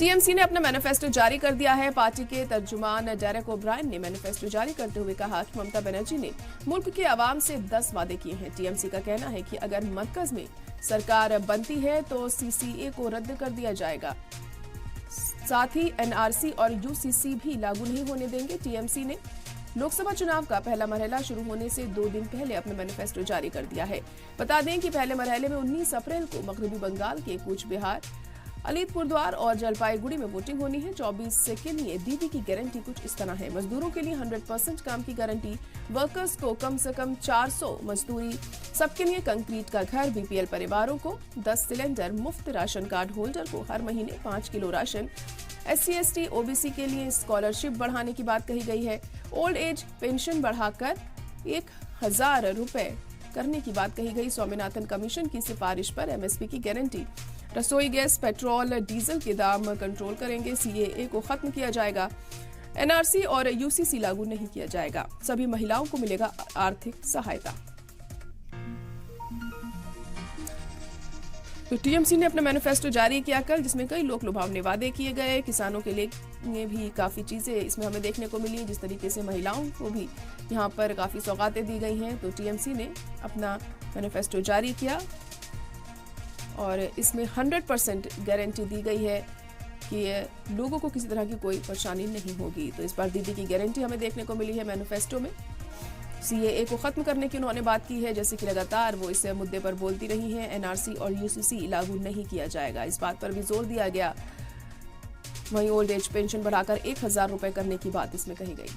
TMC ने अपना manifesto जारी कर दिया है। पार्टी के तर्जुमान डेरेक ओब्रायन ने मैनिफेस्टो जारी करते हुए कहा कि ममता बनर्जी ने मुल्क के आवाम से 10 वादे किए हैं। टीएमसी का कहना है कि अगर मरकज में सरकार बनती है तो सीसीए को रद्द कर दिया जाएगा, साथ ही एनआरसी और यूसीसी भी लागू नहीं होने देंगे। टीएमसी ने लोकसभा चुनाव का पहला मरहला शुरू होने से 2 दिन पहले अपना मैनिफेस्टो जारी कर दिया है। बता दें कि पहले मरहले में 19 अप्रैल को मगरबी बंगाल के कूच बिहार, अलीपुरद्वार और जलपाईगुड़ी में वोटिंग होनी है। 24 के लिए दीदी की गारंटी कुछ इस तरह है। मजदूरों के लिए 100% काम की गारंटी, वर्कर्स को कम से कम 400 मजदूरी, सबके लिए कंक्रीट का घर, बीपीएल परिवारों को 10 सिलेंडर मुफ्त, राशन कार्ड होल्डर को हर महीने 5 kilo ration, SC ST OBC के लिए स्कॉलरशिप बढ़ाने की बात कही गई है। ओल्ड एज पेंशन बढ़ाकर 1000 रुपए करने की बात कही गई। स्वामीनाथन कमीशन की सिफारिश पर MSP की गारंटी, रसोई गैस, पेट्रोल, डीजल के दाम कंट्रोल करेंगे। CAA को खत्म किया जाएगा। NRC और UCC लागू नहीं किया जाएगा। सभी महिलाओं को मिलेगा आर्थिक सहायता। तो टीएमसी ने अपना मैनिफेस्टो जारी किया कल, जिसमें कई लोक लुभावने वादे किए गए। किसानों के लिए भी काफ़ी चीज़ें इसमें हमें देखने को मिली। जिस तरीके से महिलाओं को भी यहाँ पर काफ़ी सौगातें दी गई हैं। तो टीएमसी ने अपना मैनिफेस्टो जारी किया और इसमें 100% गारंटी दी गई है कि लोगों को किसी तरह की कोई परेशानी नहीं होगी। तो इस बार दीदी की गारंटी हमें देखने को मिली है मैनिफेस्टो में। CAA को खत्म करने की उन्होंने बात की है, जैसे कि लगातार वो इस मुद्दे पर बोलती रही हैं। NRC और UCC लागू नहीं किया जाएगा, इस बात पर भी जोर दिया गया। वहीं ओल्ड एज पेंशन बढ़ाकर 1000 रुपए करने की बात इसमें कही गई।